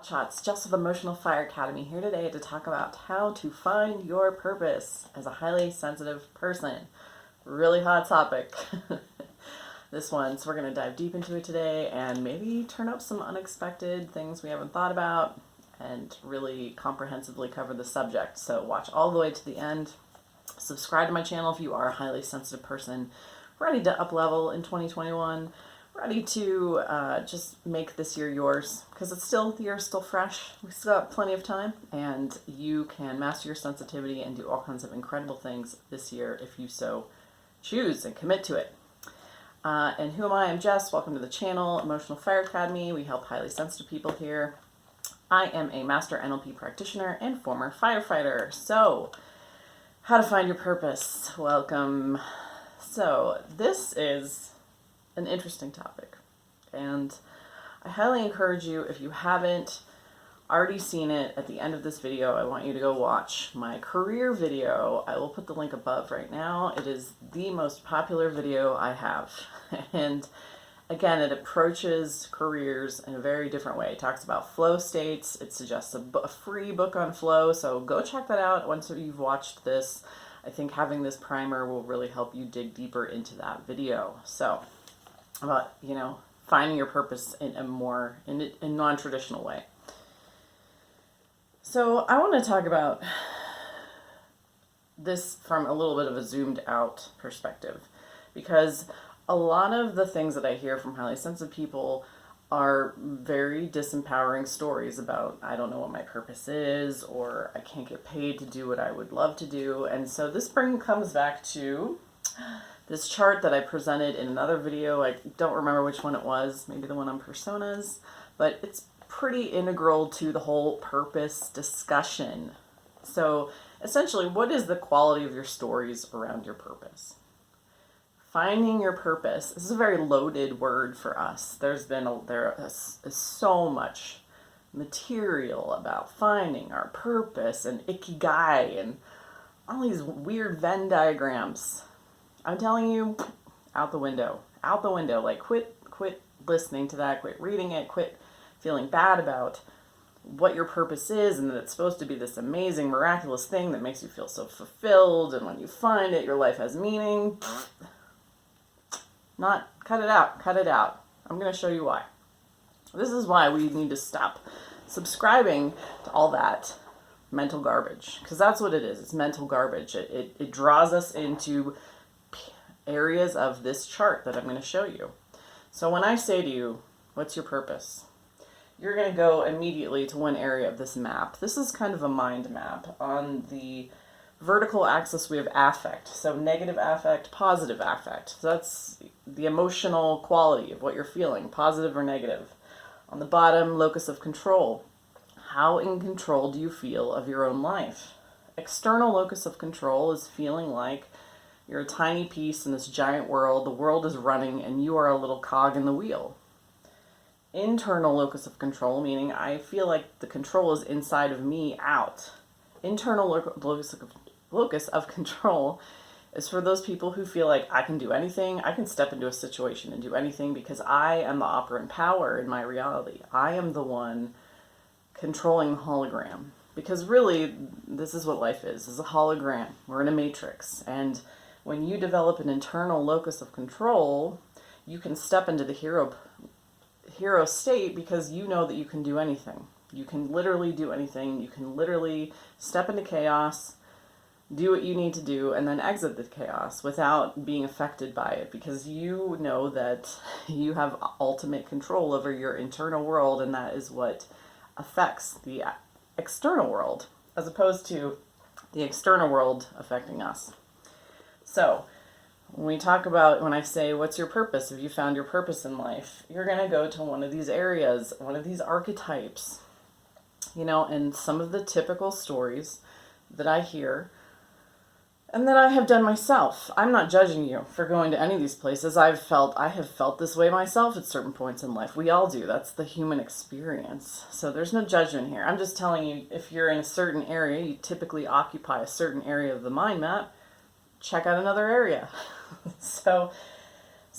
Shots, Jess with Emotional Fire Academy here today to talk about how to find your purpose as a highly sensitive person. Really hot topic. This one, so we're going to dive deep into it today and maybe turn up some unexpected things we haven't thought about and really comprehensively cover the subject. So watch all the way to the end. Subscribe to my channel if you are a highly sensitive person ready to up level in 2021. Ready to just make this year yours, because the year is still fresh. We still got plenty of time, and you can master your sensitivity and do all kinds of incredible things this year if you so choose and commit to it. And who am I? I'm Jess. Welcome to the channel, Emotional Fire Academy. We help highly sensitive people here. I am a master NLP practitioner and former firefighter. So, how to find your purpose. Welcome. So, this is an interesting topic, and I highly encourage you, if you haven't already seen it, at the end of this video I want you to go watch my career video. I will put the link above right now. It is the most popular video I have, and again, it approaches careers in a very different way. It talks about flow states. It suggests a free book on flow, so go check that out once you've watched this. I think having this primer will really help you dig deeper into that video. So about, finding your purpose in a non-traditional way. So I want to talk about this from a little bit of a zoomed out perspective, because a lot of the things that I hear from highly sensitive people are very disempowering stories about, I don't know what my purpose is, or I can't get paid to do what I would love to do. And so this comes back to this chart that I presented in another video. I don't remember which one it was, maybe the one on personas, but it's pretty integral to the whole purpose discussion. So essentially, what is the quality of your stories around your purpose? Finding your purpose. This is a very loaded word for us. There is so much material about finding our purpose and ikigai and all these weird Venn diagrams. I'm telling you, out the window. Like, quit listening to that, quit reading it, quit feeling bad about what your purpose is and that it's supposed to be this amazing, miraculous thing that makes you feel so fulfilled, and when you find it, your life has meaning. Cut it out. I'm going to show you why. This is why we need to stop subscribing to all that mental garbage, because that's what it is. It's mental garbage. It draws us into areas of this chart that I'm going to show you. So when I say to you, what's your purpose? You're going to go immediately to one area of this map. This is kind of a mind map. On the vertical axis we have affect. So negative affect, positive affect. So that's the emotional quality of what you're feeling, positive or negative. On the bottom, locus of control. How in control do you feel of your own life? External locus of control is feeling like you're a tiny piece in this giant world. The world is running and you are a little cog in the wheel. Internal locus of control, meaning I feel like the control is inside of me out. Internal locus of control is for those people who feel like I can do anything. I can step into a situation and do anything because I am the operant power in my reality. I am the one controlling the hologram. Because really, this is what life is a hologram. We're in a matrix. And when you develop an internal locus of control, you can step into the hero state because you know that you can do anything. You can literally do anything. You can literally step into chaos, do what you need to do, and then exit the chaos without being affected by it, because you know that you have ultimate control over your internal world, and that is what affects the external world, as opposed to the external world affecting us. So, when I say, what's your purpose? Have you found your purpose in life? You're going to go to one of these areas, one of these archetypes, and some of the typical stories that I hear and that I have done myself. I'm not judging you for going to any of these places. I have felt this way myself at certain points in life. We all do. That's the human experience. So there's no judgment here. I'm just telling you, if you're in a certain area, you typically occupy a certain area of the mind map, check out another area. So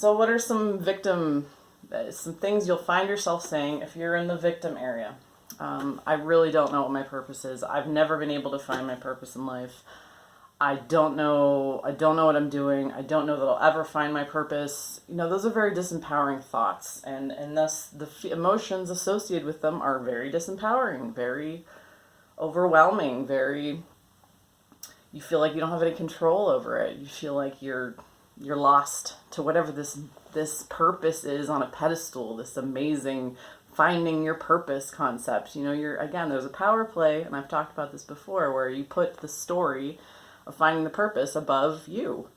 what are some things you'll find yourself saying if you're in the victim area? I really don't know what my purpose is. I've never been able to find my purpose in life. I don't know what I'm doing. I don't know that I'll ever find my purpose. Those are very disempowering thoughts, and thus the emotions associated with them are very disempowering, very overwhelming, you feel like you don't have any control over it. You feel like you're lost to whatever this purpose is on a pedestal, this amazing finding your purpose concept. Again, there's a power play, and I've talked about this before, where you put the story of finding the purpose above you.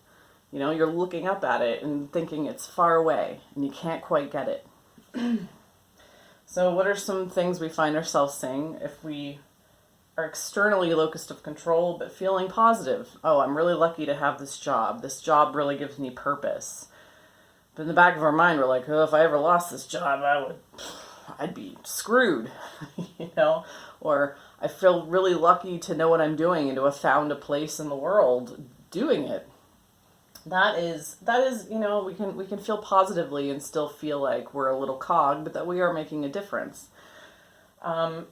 You're looking up at it and thinking it's far away and you can't quite get it. So what are some things we find ourselves saying if we are externally locus of control but feeling positive? Oh, I'm really lucky to have this job. This job really gives me purpose. But in the back of our mind, we're like, oh, if I ever lost this job, I'd be screwed, Or I feel really lucky to know what I'm doing and to have found a place in the world doing it. That is, we can feel positively and still feel like we're a little cog, but that we are making a difference. But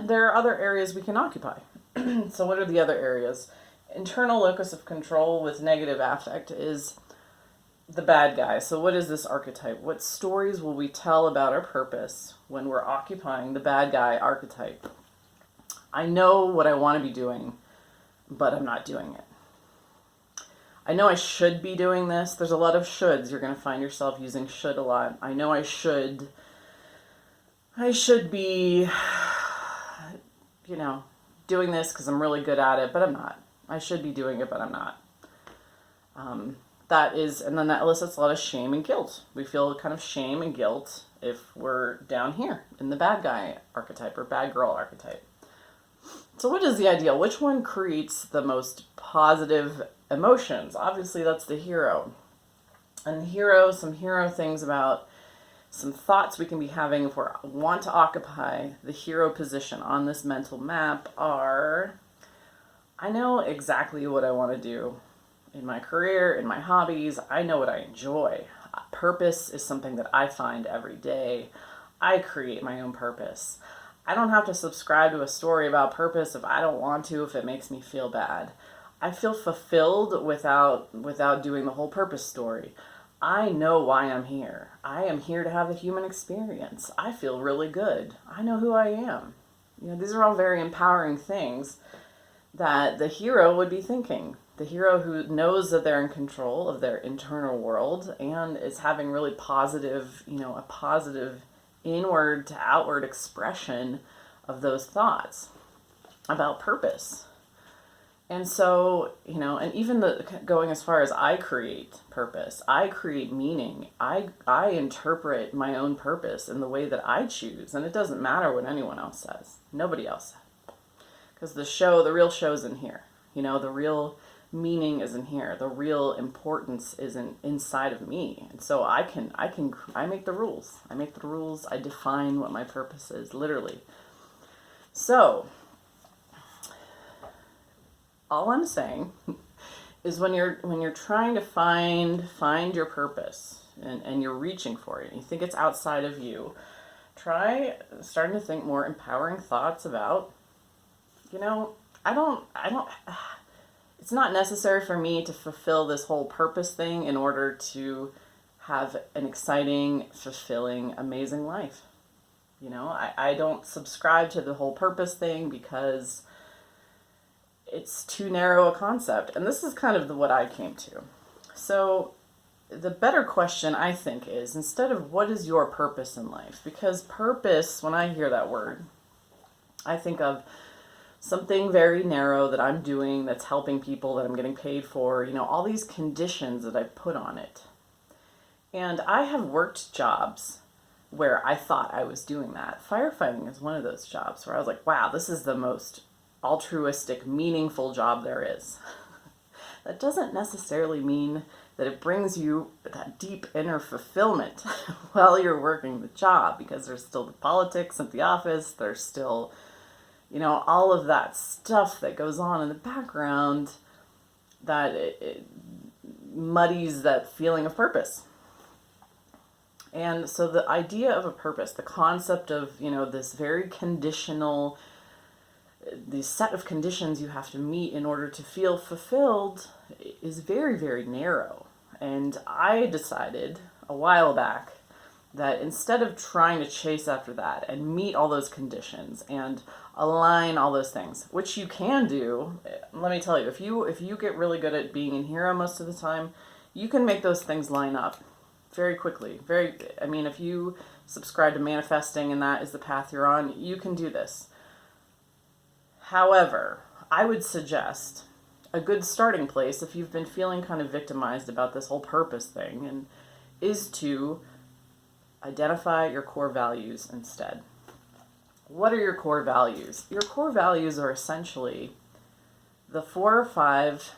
there are other areas we can occupy. So what are the other areas? Internal locus of control with negative affect is the bad guy. So what is this archetype? What stories will we tell about our purpose when we're occupying the bad guy archetype? I know what I want to be doing, but I'm not doing it. I know I should be doing this. There's a lot of shoulds. You're going to find yourself using should a lot. I know I should be, doing this because I'm really good at it, but I'm not. I should be doing it, but I'm not. And then that elicits a lot of shame and guilt. We feel kind of shame and guilt if we're down here in the bad guy archetype or bad girl archetype. So what is the ideal? Which one creates the most positive emotions? Obviously, that's the hero. And some hero things about some thoughts we can be having if we want to occupy the hero position on this mental map are, I know exactly what I want to do in my career, in my hobbies. I know what I enjoy. Purpose is something that I find every day. I create my own purpose. I don't have to subscribe to a story about purpose if I don't want to, if it makes me feel bad. I feel fulfilled without doing the whole purpose story. I know why I'm here. I am here to have the human experience. I feel really good. I know who I am. These are all very empowering things that the hero would be thinking. The hero who knows that they're in control of their internal world and is having really positive, a positive inward to outward expression of those thoughts about purpose. And so, and even going as far as I create purpose, I create meaning, I interpret my own purpose in the way that I choose. And it doesn't matter what anyone else says. Nobody else says. Because the real show's in here. The real meaning is in here. The real importance is inside of me. And so I make the rules. I make the rules. I define what my purpose is, literally. So all I'm saying is when you're trying to find your purpose and you're reaching for it and you think it's outside of you, try starting to think more empowering thoughts about, it's not necessary for me to fulfill this whole purpose thing in order to have an exciting, fulfilling, amazing life. I don't subscribe to the whole purpose thing because it's too narrow a concept. And this is kind of what I came to. So the better question, I think, is instead of what is your purpose in life? Because purpose, when I hear that word, I think of something very narrow that I'm doing that's helping people, that I'm getting paid for, all these conditions that I've put on it. And I have worked jobs where I thought I was doing that. Firefighting is one of those jobs where I was like, wow, this is the most altruistic, meaningful job there is. That doesn't necessarily mean that it brings you that deep inner fulfillment while you're working the job, because there's still the politics at the office, there's still, all of that stuff that goes on in the background that it muddies that feeling of purpose. And so the idea of a purpose, the concept of, this very conditional, the set of conditions you have to meet in order to feel fulfilled is very, very narrow. And I decided a while back that instead of trying to chase after that and meet all those conditions and align all those things, which you can do, let me tell you, if you get really good at being a hero most of the time, you can make those things line up very quickly. If you subscribe to manifesting and that is the path you're on, you can do this. However, I would suggest a good starting place if you've been feeling kind of victimized about this whole purpose thing and is to identify your core values instead. What are your core values? Your core values are essentially the 4 or 5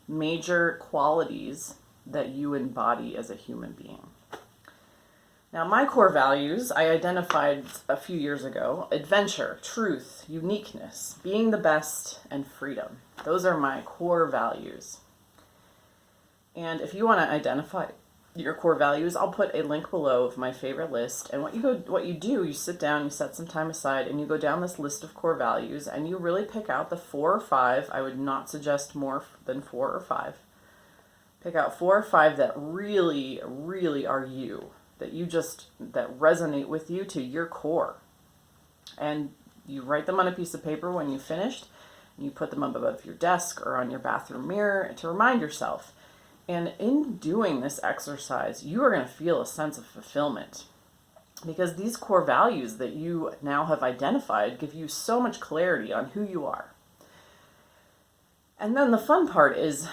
major qualities that you embody as a human being. Now, my core values I identified a few years ago: adventure, truth, uniqueness, being the best, and freedom. Those are my core values. And if you want to identify your core values, I'll put a link below of my favorite list. And what you do, you sit down, you set some time aside, and you go down this list of core values, and you really pick out the 4 or 5. I would not suggest more than 4 or 5. Pick out 4 or 5 that really, really are you, that resonate with you to your core. And you write them on a piece of paper when you've finished, and you put them up above your desk or on your bathroom mirror to remind yourself. And in doing this exercise, you are going to feel a sense of fulfillment, because these core values that you now have identified give you so much clarity on who you are. And then the fun part is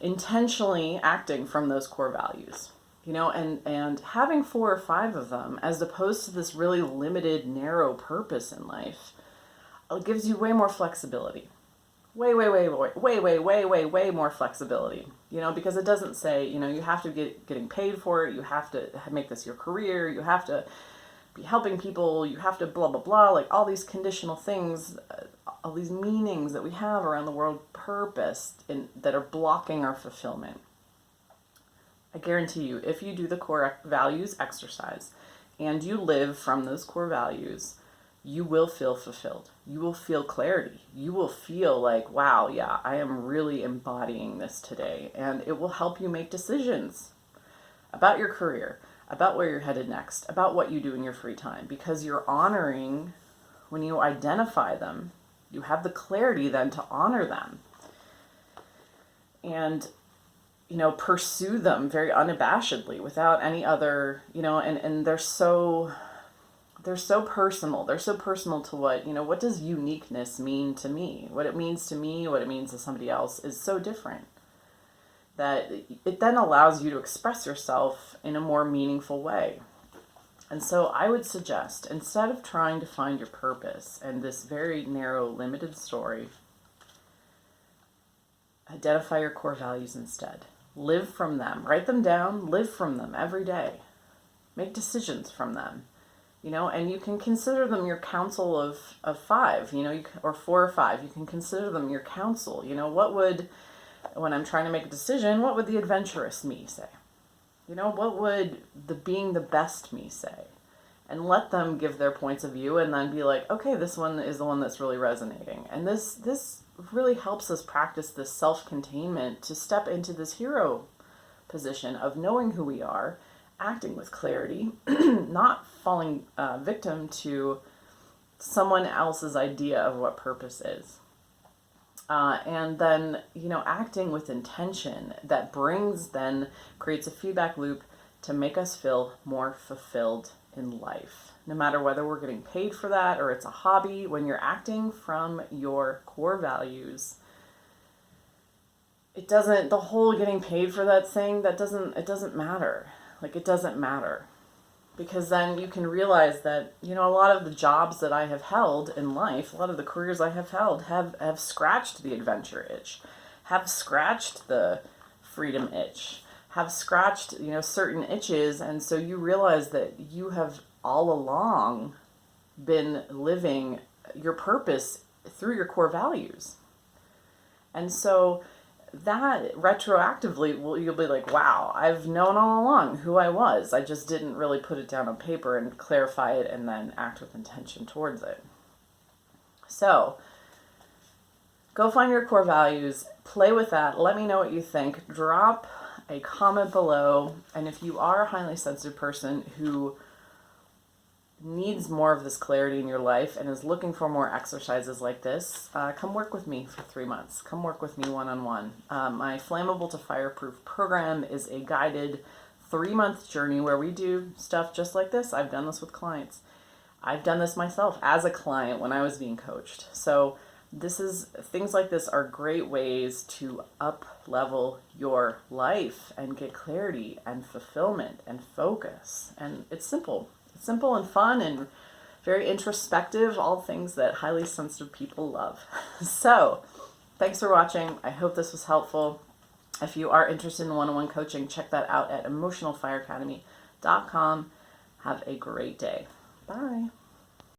intentionally acting from those core values, and having 4 or 5 of them, as opposed to this really limited, narrow purpose in life, it gives you way more flexibility. Way more flexibility, because it doesn't say, you have to getting paid for it, you have to make this your career, you have to be helping people, you have to blah, blah, blah, like all these conditional things, all these meanings that we have around the world, purpose, that are blocking our fulfillment. I guarantee you, if you do the core values exercise and you live from those core values, you will feel fulfilled. You will feel clarity. You will feel like, wow, yeah, I am really embodying this today. And it will help you make decisions about your career, about where you're headed next, about what you do in your free time, because you're honoring, when you identify them, you have the clarity then to honor them and, pursue them very unabashedly without any other, and they're so personal. They're so personal to what does uniqueness mean to me? What it means to me, what it means to somebody else is so different that it then allows you to express yourself in a more meaningful way. And so I would suggest, instead of trying to find your purpose and this very narrow, limited story, identify your core values instead. Live from them. Write them down. Live from them every day. Make decisions from them. And you can consider them your counsel of 5, or 4 or 5. You can consider them your counsel. When I'm trying to make a decision, what would the adventurous me say? What would the being the best me say? And let them give their points of view and then be like, okay, this one is the one that's really resonating. And this really helps us practice this self-containment to step into this hero position of knowing who we are, acting with clarity, not falling victim to someone else's idea of what purpose is. And then, acting with intention that creates a feedback loop to make us feel more fulfilled in life. No matter whether we're getting paid for that or it's a hobby, when you're acting from your core values, the whole getting paid for that thing, it doesn't matter. It doesn't matter. Because then you can realize that, a lot of the jobs that I have held in life, a lot of the careers I have held have scratched the adventure itch, have scratched the freedom itch, have scratched, certain itches. And so you realize that you have all along been living your purpose through your core values. And so that retroactively, you'll be like, wow, I've known all along who I was. I just didn't really put it down on paper and clarify it and then act with intention towards it. So go find your core values, play with that. Let me know what you think. Drop a comment below. And if you are a highly sensitive person who needs more of this clarity in your life and is looking for more exercises like this, come work with me for 3 months. Come work with me one-on-one. My Flammable to Fireproof program is a guided 3-month journey where we do stuff just like this. I've done this with clients. I've done this myself as a client when I was being coached. So things like this are great ways to up level your life and get clarity and fulfillment and focus. And it's simple. It's simple and fun and very introspective, all things that highly sensitive people love. So thanks for watching. I hope this was helpful. If you are interested in one-on-one coaching, check that out at emotionalfireacademy.com. Have a great day. Bye.